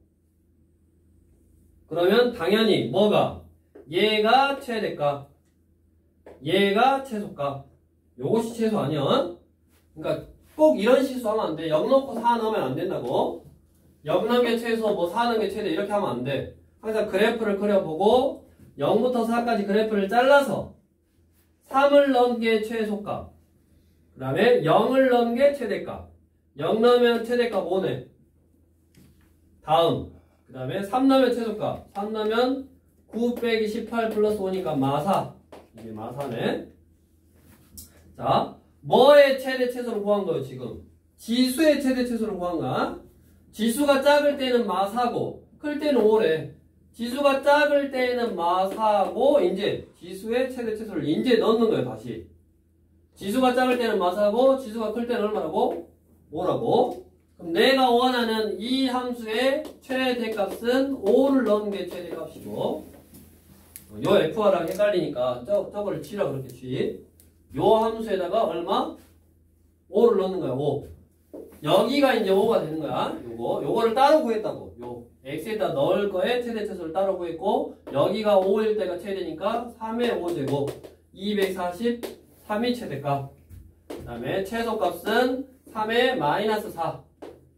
그러면 당연히 뭐가? 얘가 최대값, 얘가 최소값. 요것이 최소 아니야? 그러니까 꼭 이런 실수하면 안 돼. 0 넣고 4 넣으면 안 된다고. 0 넣은 게 최소, 뭐 4 넣은 게 최대 이렇게 하면 안 돼. 항상 그래프를 그려보고 0부터 4까지 그래프를 잘라서 3을 넣은 게 최소값, 그 다음에 0을 넣은 게 최대값. 0 넣으면 최대값 5네. 다음 그 다음에 3 넣으면 최소값. 3 넣으면 9 빼기 18 플러스 5니까 마사. 이게 마사네. 자, 뭐의 최대 최소를 구한 거예요 지금? 지수의 최대 최소를 구한 거야. 지수가 작을 때는 마사고 클 때는 5래. 지수가 작을 때는 마사고 이제 지수의 최대 최소를 이제 넣는 거예요. 다시 지수가 작을 때는 마사고 지수가 클 때는 얼마라고? 5라고. 그럼 내가 원하는 이 함수의 최대값은 5를 넣는 게 최대값이고 요 FR랑 헷갈리니까 저거를 치라 그렇게 치. 요 함수에다가 얼마? 5를 넣는 거야. 5. 여기가 이제 5가 되는 거야. 요거를 따로 구했다고. 요 x에다 넣을 거에 최대 최소를 따로 구했고 여기가 5일 때가 최대니까 3의 5제곱 243이 최대값. 그 다음에 최소값은 3의 마이너스 4.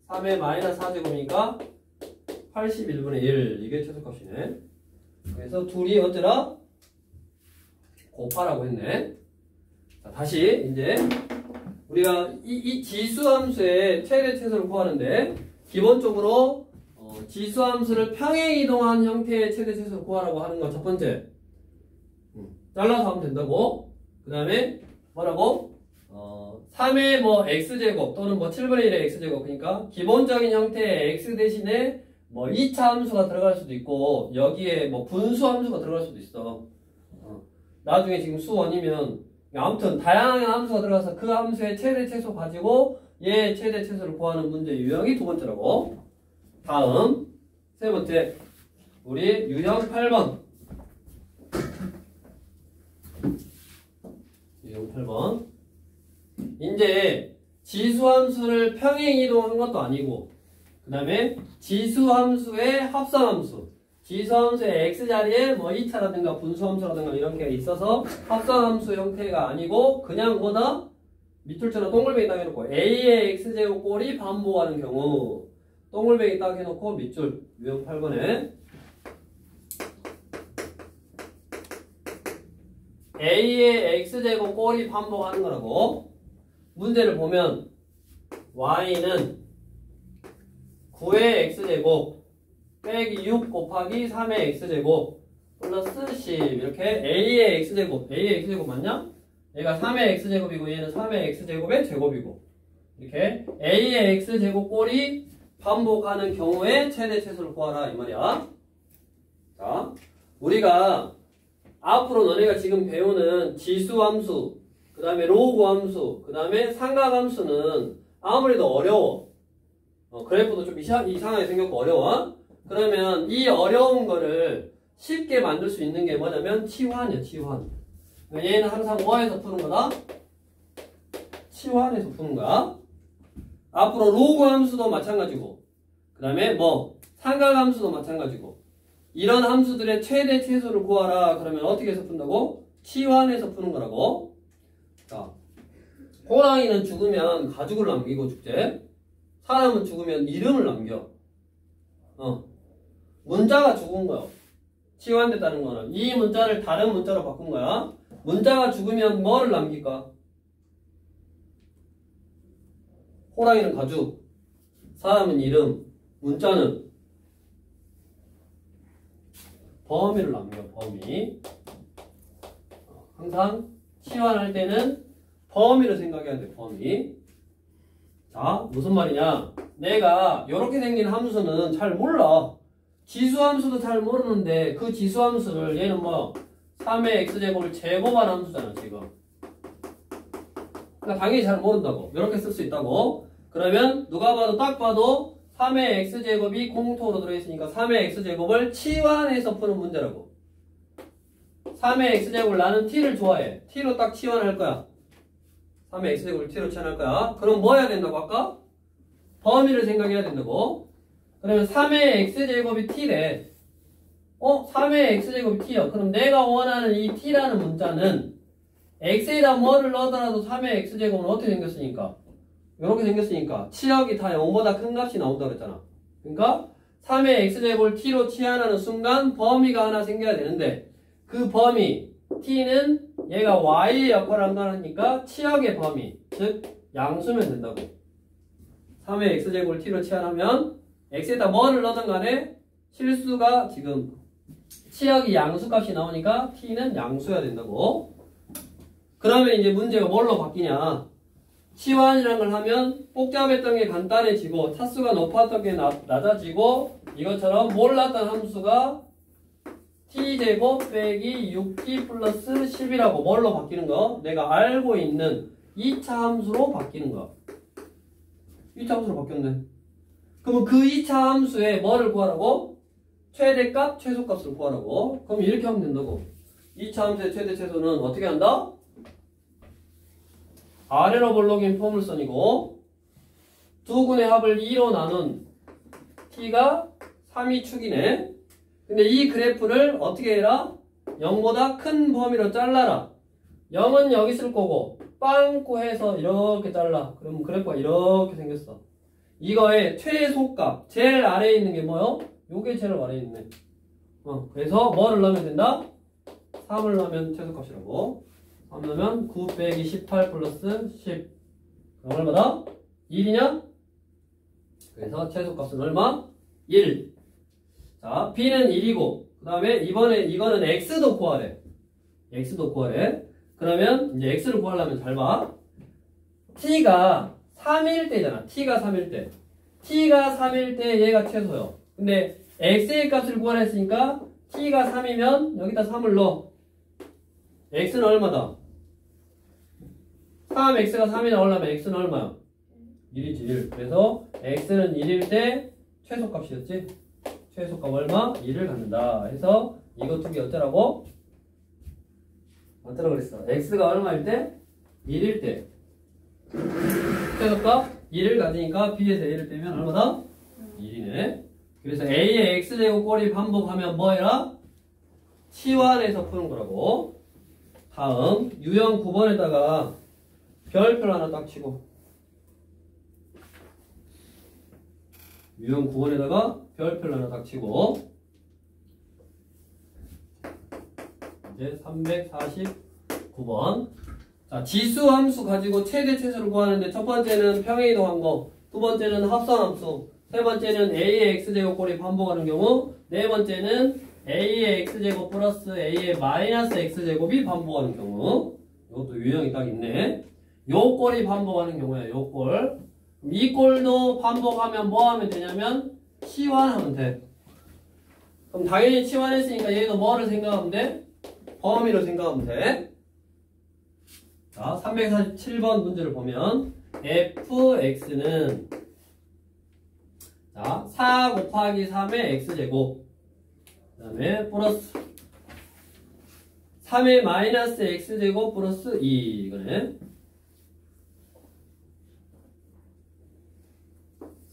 3의 마이너스 4제곱이니까 81분의 1. 이게 최소값이네. 그래서 둘이 어쩌라? 곱하라고 했네. 자, 다시 이제 우리가 이 지수함수의 최대 최소를 구하는데 기본적으로 지수함수를 평행 이동한 형태의 최대 최소를 구하라고 하는 거 첫 번째. 잘라서 하면 된다고. 그 다음에 뭐라고? 3의 뭐 x제곱 또는 뭐 7분의 1의 x제곱. 그러니까 기본적인 형태의 x 대신에 뭐 2차 함수가 들어갈 수도 있고 여기에 뭐 분수 함수가 들어갈 수도 있어. 나중에 지금 수원이면 아무튼 다양한 함수가 들어가서 그 함수의 최대 최소 가지고 얘의 최대 최소를 구하는 문제 유형이 두 번째라고. 다음 세 번째 우리 유형 8번. 유형 8번. 이제 지수함수를 평행이동한 것도 아니고 그 다음에 지수함수의 합성함수. 지수함수의 x자리에 뭐 2차라든가 분수함수라든가 이런 게 있어서 합성함수 형태가 아니고 그냥 뭐다? 밑줄처럼 동글뱅이 딱 해놓고 a의 x제곱 꼴이 반복하는 경우 동글뱅이 딱 해놓고 밑줄 유형 8번에 a의 x제곱 꼴이 반복하는 거라고. 문제를 보면 y는 9의 x제곱 빼기 6 곱하기 3의 x제곱 플러스 10 이렇게 a의 x제곱 맞냐? 얘가 3의 x제곱이고 얘는 3의 x제곱의 제곱이고 이렇게 a의 x제곱 꼴이 반복하는 경우에 최대 최소를 구하라 이 말이야. 자, 우리가 앞으로 너네가 지금 배우는 지수함수 그 다음에 로그함수 그 다음에 삼각함수는 아무래도 어려워. 그래프도 좀 이상하게 생겼고 어려워. 그러면 이 어려운 거를 쉽게 만들 수 있는 게 뭐냐면 치환이야. 치환. 얘는 항상 뭐에서 푸는 거다? 치환에서 푸는 거야. 앞으로 로그함수도 마찬가지고 그 다음에 뭐 삼각함수도 마찬가지고 이런 함수들의 최대 최소를 구하라. 그러면 어떻게 해서 푼다고? 치환해서 푸는 거라고. 자, 호랑이는 죽으면 가죽을 남기고 죽제. 사람은 죽으면 이름을 남겨. 문자가 죽은 거야. 치환됐다는 거는 이 문자를 다른 문자로 바꾼 거야. 문자가 죽으면 뭐를 남길까? 호랑이는 가죽, 사람은 이름, 문자는 범위를 남겨. 범위. 항상 치환할 때는 범위를 생각해야 돼. 범위. 자, 무슨 말이냐? 내가 이렇게 생긴 함수는 잘 몰라. 지수함수도 잘 모르는데 그 지수함수를 얘는 뭐 3의 x제곱을 제곱한 함수잖아 지금. 그러니까 당연히 잘 모른다고. 이렇게 쓸 수 있다고. 그러면 누가 봐도 딱 봐도 3의 x제곱이 공통으로 들어있으니까 3의 x제곱을 치환해서 푸는 문제라고. 3의 x제곱을 나는 t를 좋아해. t로 딱 치환할 거야. 3의 x제곱을 t로 치환할 거야. 그럼 뭐 해야 된다고 아까? 범위를 생각해야 된다고. 그러면 3의 x제곱이 t래. 3의 x제곱이 t야. 그럼 내가 원하는 이 t라는 문자는 x에다 뭐를 넣더라도 3의 x제곱은 어떻게 생겼으니까? 이렇게 생겼으니까 치역이 다 0보다 큰 값이 나온다고 그랬잖아. 그러니까 3의 x제곱을 t로 치환하는 순간 범위가 하나 생겨야 되는데 그 범위 t는 얘가 y의 역할을 한다니까 치역의 범위 즉 양수면 된다고. 3의 x제곱을 t로 치환하면 x에다 뭐를 넣든 간에 실수가 지금 치역이 양수값이 나오니까 t는 양수여야 된다고. 그러면 이제 문제가 뭘로 바뀌냐? 치환이라는 걸 하면 복잡했던 게 간단해지고 차수가 높았던 게 낮아지고 이것처럼 몰랐던 함수가 t제곱 빼기 6t 플러스 10이라고 뭘로 바뀌는 거? 내가 알고 있는 2차 함수로 바뀌는 거. 2차 함수로 바뀌었네. 그러면 그 2차 함수에 뭐를 구하라고? 최대값, 최소값을 구하라고. 그럼 이렇게 하면 된다고. 2차 함수의 최대, 최소는 어떻게 한다? 아래로 볼록인 포물선이고 두 군의 합을 2로 나눈 t가 3이 축이네. 근데 이 그래프를 어떻게 해라? 0보다 큰 범위로 잘라라. 0은 여기 있을 거고 빵꾸 해서 이렇게 잘라. 그럼 그래프가 이렇게 생겼어. 이거의 최소값 제일 아래에 있는 게 뭐요? 요게 제일 아래에 있네. 그래서 뭐를 넣으면 된다? 3을 넣으면 최소값이라고. 3 넣으면 9 빼기 18 플러스 10. 그럼 얼마다? 1이냐? 그래서 최소값은 얼마? 1. 자, b는 1이고 그 다음에 이번에 이거는 x도 구하래. x도 구하래. 그러면 이제 x를 구하려면 잘 봐. t가 3일 때잖아. t가 3일 때. t가 3일 때 얘가 최소요. 근데 x의 값을 구하라 했으니까 t가 3이면 여기다 3을 넣어. x는 얼마다? 3x가 3이 나오려면 x는 얼마야? 1이지 1. 그래서 x는 1일 때 최소값이었지? 최소값 얼마? 1을 갖는다. 해서 이거 두 개 어쩌라고? 어쩌라고 그랬어? x가 얼마일 때? 1일 때 최소값 1을 가지니까 b에서 a를 빼면 얼마다? 1이네. 그래서 a의 x제곱 꼴이 반복하면 뭐 해라? 치환해서 푸는 거라고. 다음 유형 9번에다가 별표 하나 딱 치고, 유형 9번에다가 별표 하나 딱 치고, 이제 349번. 자, 지수 함수 가지고 최대 최소를 구하는데 첫 번째는 평행이동한 거, 두 번째는 합성함수, 세 번째는 a의 x제곱 꼴이 반복하는 경우, 네 번째는 a의 x제곱 플러스 a의 마이너스 x제곱이 반복하는 경우. 이것도 유형이 딱 있네. 요 꼴이 반복하는 경우야. 요 꼴. 이 꼴도 반복하면 뭐 하면 되냐면 치환하면 돼. 그럼 당연히 치환했으니까 얘도 뭐를 생각하면 돼? 범위로 생각하면 돼. 자, 347번 문제를 보면 fx는 자, 4 곱하기 3의 x제곱, 그 다음에 플러스 3의 마이너스 x제곱 플러스 2 이거네.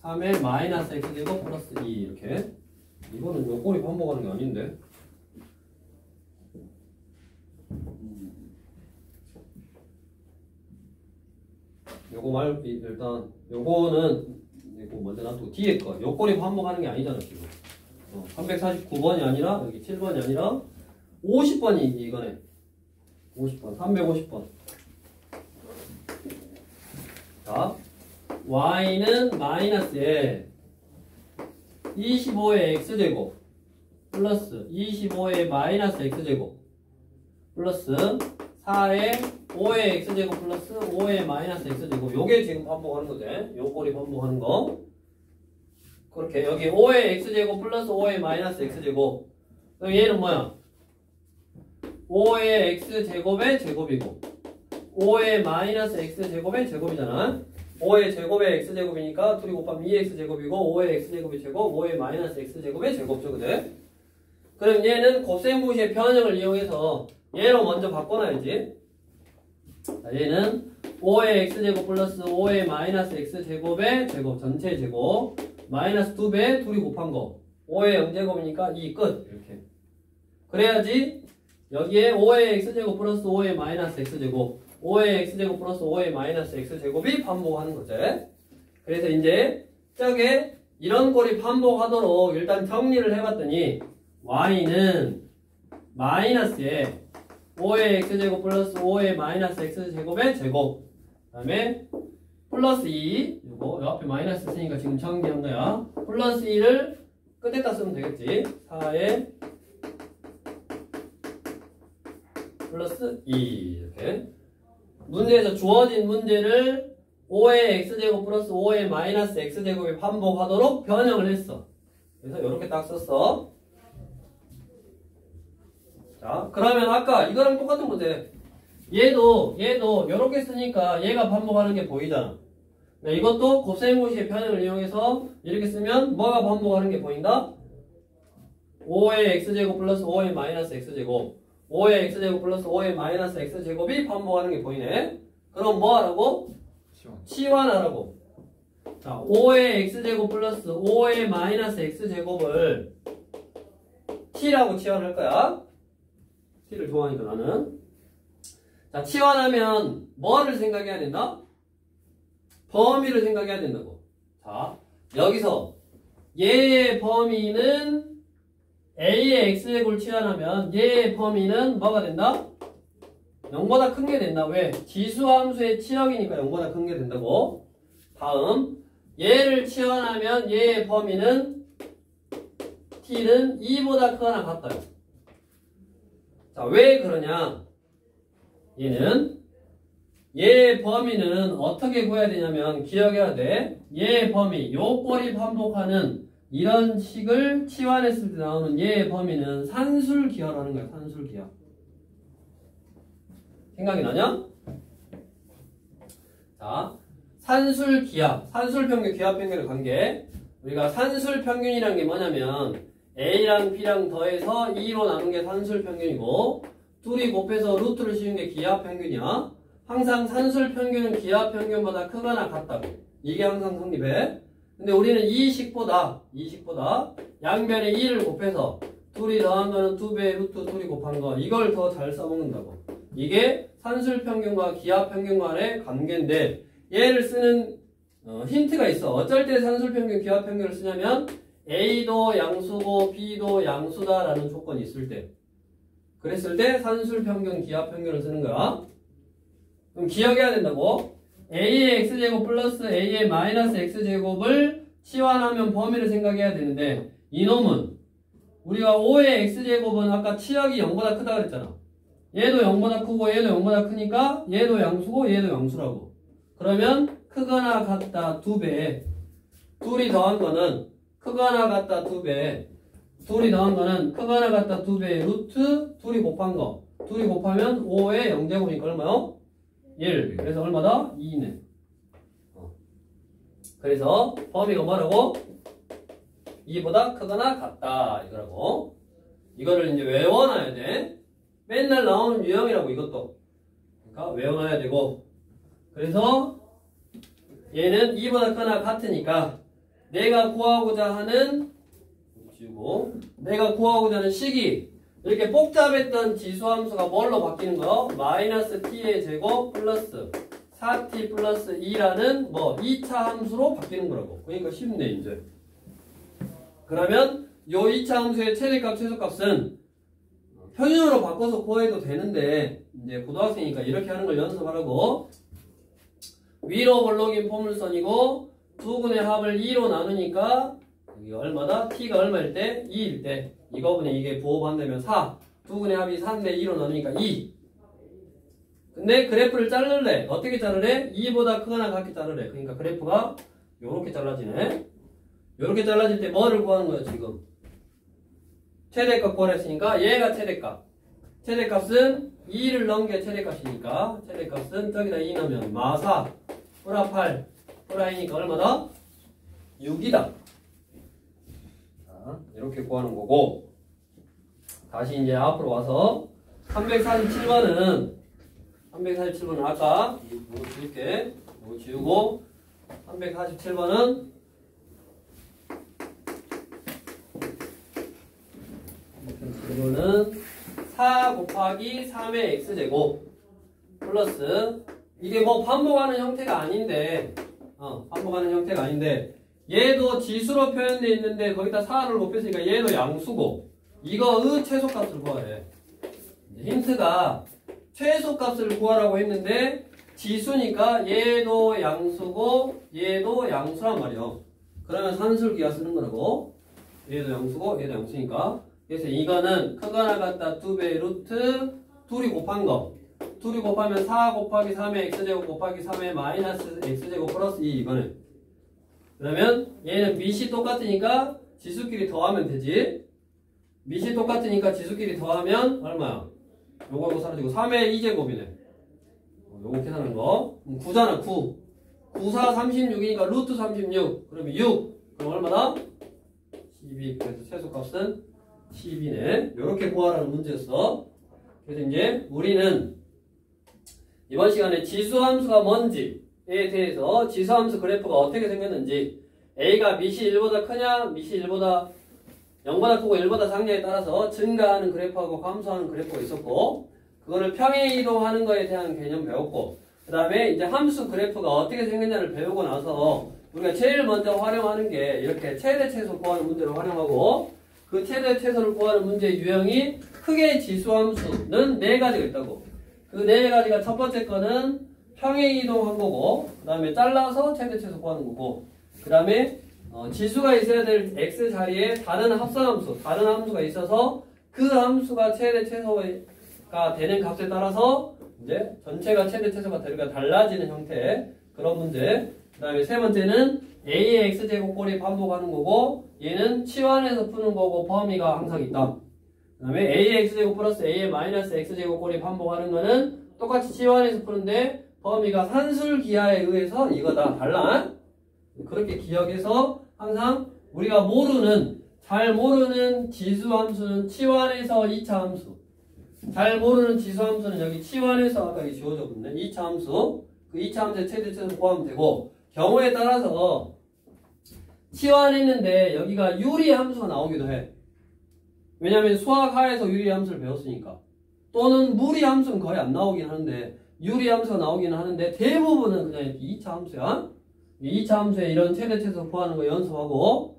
3의 마이너스 x제곱 플러스 2 이렇게. 이거는 요 꼴이 반복하는 게 아닌데. 요거 말고 일단 요거는 이거 먼저 놔두고 뒤에 거. 요 꼴이 반복하는 게 아니잖아 지금. 349번이 아니라 여기 7번이 아니라 50번이 이거네. 50번. 350번. 자, y는 마이너스에 25의 x제곱 플러스 25의 마이너스 x제곱 플러스 4의 5의 x제곱 플러스 5의 마이너스 x제곱. 요게 지금 반복하는 거지. 요 꼴이 반복하는 거. 그렇게 여기 5의 x제곱 플러스 5의 마이너스 x제곱. 그럼 얘는 뭐야? 5의 x제곱의 제곱이고 5의 마이너스 x제곱의 제곱이잖아. 5의 제곱의 x제곱이니까 둘이 곱하면 2x제곱이고 5의 x제곱의 제곱 5의 마이너스 x제곱의 제곱죠. 그래? 그럼 얘는 곱셈부시의 변형을 이용해서 얘로 먼저 바꿔놔야지. 자, 얘는 5의 x제곱 플러스 5의 마이너스 x제곱의 제곱 전체 제곱 마이너스 2배 둘이 곱한 거 5의 0제곱이니까 2 끝. 이렇게 그래야지 여기에 5의 x제곱 플러스 5의 마이너스 x제곱 5의 x제곱 플러스 5의 마이너스 x제곱이 반복하는 거지. 그래서 이제 저게 이런 꼴이 반복하도록 일단 정리를 해봤더니 y는 마이너스에 5의 x제곱 플러스 5의 마이너스 x제곱의 제곱, 그 다음에 플러스 2, 요거 요 앞에 마이너스 쓰니까 지금 정리한 거야. 플러스 2를 끝에다 쓰면 되겠지. 4의 플러스 2 이렇게. 문제에서 주어진 문제를 5의 x제곱 플러스 5의 마이너스 x제곱이 반복하도록 변형을 했어. 그래서 이렇게 딱 썼어. 자, 그러면 아까 이거랑 똑같은 문제. 얘도 이렇게 쓰니까 얘가 반복하는 게 보이잖아. 이것도 곱셈고시의 변형을 이용해서 이렇게 쓰면 뭐가 반복하는 게 보인다? 5의 x제곱 플러스 5의 마이너스 x제곱 5의 x제곱 플러스 5의 마이너스 x제곱이 반복하는 게 보이네. 그럼 뭐 하라고? 치환하라고. 자, 5의 x제곱 플러스 5의 마이너스 x제곱을 t라고 치환할 거야. t를 좋아하니까 나는. 자, 치환하면 뭐를 생각해야 된다? 범위를 생각해야 된다고. 자, 여기서 얘의 범위는 a의 x제곱을 치환하면 얘의 범위는 뭐가 된다? 0보다 큰 게 된다. 왜? 지수함수의 치역이니까 0보다 큰 게 된다고. 다음, 얘를 치환하면 얘의 범위는 t는 2보다 크거나 같아요. 자, 왜 그러냐? 얘는 얘의 범위는 어떻게 구해야 되냐면 기억해야 돼. 얘의 범위, 요 꼴이 반복하는 이런 식을 치환했을 때 나오는 얘의 범위는 산술기하라는 거야. 산술기하. 생각이 나냐? 자, 산술기하, 산술평균, 기하평균의 관계. 우리가 산술평균이란 게 뭐냐면 A랑 B랑 더해서 2로 나눈 게 산술평균이고 둘이 곱해서 루트를 씌운 게 기하평균이야. 항상 산술평균은 기하평균보다 크거나 같다고. 이게 항상 성립해. 근데 우리는 이 식보다 양변에 2를 곱해서 둘이 더한 거는 2배의 루트 둘이 곱한 거 이걸 더 잘 써먹는다고. 이게 산술평균과 기하평균 간의 관계인데 얘를 쓰는 힌트가 있어. 어쩔 때 산술평균, 기하평균을 쓰냐면 A도 양수고 B도 양수다라는 조건이 있을 때. 그랬을 때 산술평균, 기하평균을 쓰는 거야. 그럼 기억해야 된다고. A의 x제곱 플러스 A의 마이너스 x제곱을 치환하면 범위를 생각해야 되는데 이놈은 우리가 5의 x제곱은 아까 치역이 0보다 크다 그랬잖아. 얘도 0보다 크고 얘도 0보다 크니까 얘도 양수고 얘도 양수라고. 그러면 크거나 같다 2배. 둘이 더한 거는 크거나 같다 2배. 둘이 더한 거는 크거나 같다 2배의 루트 둘이 곱한 거. 둘이 곱하면 5의 0제곱이니까 얼마요? 1. 그래서 얼마다? 2네. 그래서 범위가 뭐라고? 2보다 크거나 같다. 이거라고. 이거를 이제 외워놔야 돼. 맨날 나오는 유형이라고 이것도. 그러니까 외워놔야 되고. 그래서 얘는 2보다 크거나 같으니까 내가 구하고자 하는 지우고 내가 구하고자 하는 식이 이렇게 복잡했던 지수함수가 뭘로 바뀌는 거요? 마이너스 t의 제곱 플러스 4t 플러스 2라는 2차 함수로 바뀌는 거라고. 그러니까 쉽네 이제. 그러면 요 2차 함수의 최대값 최소값은 표준으로 바꿔서 구해도 되는데 이제 고등학생이니까 이렇게 하는 걸 연습하라고. 위로 볼록인 포물선이고 두 근의 합을 2로 나누니까 이게 얼마다? t가 얼마일 때? 2일 때 이거분에 이게 부호반되면 4. 두 근의 합이 4인데 2로 나누니까 2. 근데 그래프를 자르래. 어떻게 자르래? 2보다 크거나 같게 자르래. 그러니까 그래프가 요렇게 잘라지네. 요렇게 잘라질 때 뭐를 구하는 거야 지금? 최대값 구하랬으니까 얘가 최대값. 최대값은 2를 넣은 게 최대값이니까 최대값은 저기다 2 넣으면 마4 플라 8 플라 2니까 얼마다? 6이다. 자, 이렇게 구하는 거고 다시 이제 앞으로 와서 347번은 아까 이거 지울게. 이거 지우고 347번은 이거는 4 곱하기 3의 x제곱 플러스 이게 반복하는 형태가 아닌데 반복하는 형태가 아닌데 얘도 지수로 표현되어 있는데 거기다 4를 곱했으니까 얘도 양수고 이거의 최소값을 구하래. 힌트가 최소값을 구하라고 했는데 지수니까 얘도 양수고 얘도 양수란 말이야. 그러면 산술기하 쓰는 거라고. 얘도 양수고 얘도 양수니까. 그래서 이거는 크거나 같다 2배의 루트 둘이 곱한 거. 둘이 곱하면 4 곱하기 3의 x제곱 곱하기 3의 마이너스 x제곱 플러스 2 이거는. 그러면 얘는 밑이 똑같으니까 지수끼리 더하면 되지. 밑이 똑같으니까 지수끼리 더하면 얼마야? 요거 사라지고 3의 2제곱이네. 요거 계산하는 거. 9잖아 9. 9, 4, 36이니까 루트 36. 그러면 6. 그럼 얼마다? 12. 그래서 최소값은 10이네. 요렇게 구하라는 문제였어. 그래서 이제 우리는 이번 시간에 지수함수가 뭔지에 대해서 지수함수 그래프가 어떻게 생겼는지 A가 밑이 1보다 크냐 밑이 1보다 0보다 크고 1보다 작냐에 따라서 증가하는 그래프하고 감소하는 그래프가 있었고 그거를 평행이동하는 거에 대한 개념 배웠고 그 다음에 이제 함수 그래프가 어떻게 생겼냐를 배우고 나서 우리가 제일 먼저 활용하는 게 이렇게 최대 최소 구하는 문제를 활용하고 그 최대 최소를 구하는 문제의 유형이 크게 지수함수는 4가지가 있다고. 그 4가지가 첫 번째 거는 평행이동한 거고 그 다음에 잘라서 최대 최소 구하는 거고 그 다음에 지수가 있어야 될 x 자리에 다른 합성함수, 다른 함수가 있어서 그 함수가 최대 최소가 되는 값에 따라서 이제 전체가 최대 최소가 되니까 달라지는 형태 그런 문제. 그 다음에 세 번째는 a의 x제곱 꼴이 반복하는 거고 얘는 치환해서 푸는 거고 범위가 항상 있다. 그 다음에 a의 x제곱 플러스 a의 마이너스 x제곱 꼴이 반복하는 거는 똑같이 치환해서 푸는데 범위가 산술기하에 의해서 이거다. 달라. 그렇게 기억해서 항상 우리가 잘 모르는 지수함수는 치환해서 2차 함수. 잘 모르는 지수함수는 여기 치환해서 아까 여기 지워졌거든요. 2차 함수. 그 2차 함수의 최대 최소 구하면 되고 경우에 따라서 치환했는데 여기가 유리함수가 나오기도 해. 왜냐면 수학하에서 유리함수를 배웠으니까. 또는 무리함수는 거의 안 나오긴 하는데 유리함수가 나오긴 하는데 대부분은 그냥 이렇게 2차 함수야. 2차 함수에 이런 최대 최소 구하는 거 연습하고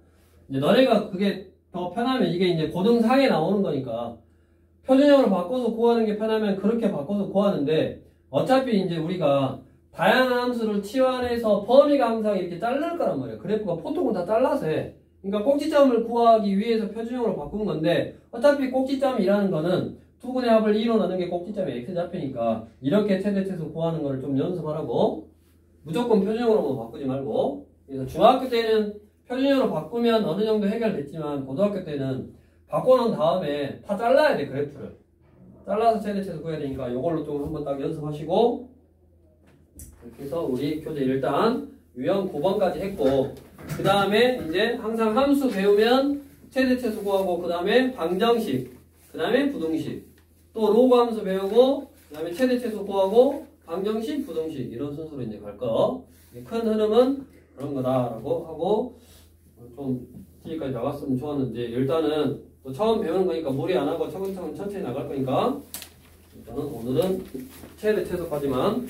이제 너네가 그게 더 편하면 이게 이제 고등상에 나오는 거니까 표준형으로 바꿔서 구하는 게 편하면 그렇게 바꿔서 구하는데 어차피 이제 우리가 다양한 함수를 치환해서 범위가 항상 이렇게 자를 거란 말이야. 그래프가 보통은 다 잘라서 해. 그러니까 꼭지점을 구하기 위해서 표준형으로 바꾼 건데 어차피 꼭지점이라는 거는 두근의 합을 2로 나눈 게 꼭지점이 x좌표니까 이렇게 최대 최소 구하는 거를 좀 연습하라고. 무조건 표준형으로만 바꾸지 말고. 그래서 중학교 때는 표준형으로 바꾸면 어느 정도 해결됐지만 고등학교 때는 바꿔놓은 다음에 다 잘라야 돼. 그래프를 잘라서 최대 최소 구해야 되니까 이걸로 좀 한번 딱 연습하시고. 이렇게 해서 우리 교재 일단 유형 9번까지 했고 그 다음에 이제 항상 함수 배우면 최대 최소 구하고 그 다음에 방정식 그 다음에 부등식 또 로그 함수 배우고 그 다음에 최대 최소 구하고 방정식 부등식 이런 순서로 이제 갈 거. 큰 흐름은 그런 거다라고 하고 좀 뒤까지 나갔으면 좋았는데 일단은 또 처음 배우는 거니까 무리 안 하고 차근차근 천천히 나갈 거니까 일단은 오늘은 최대 최소까지만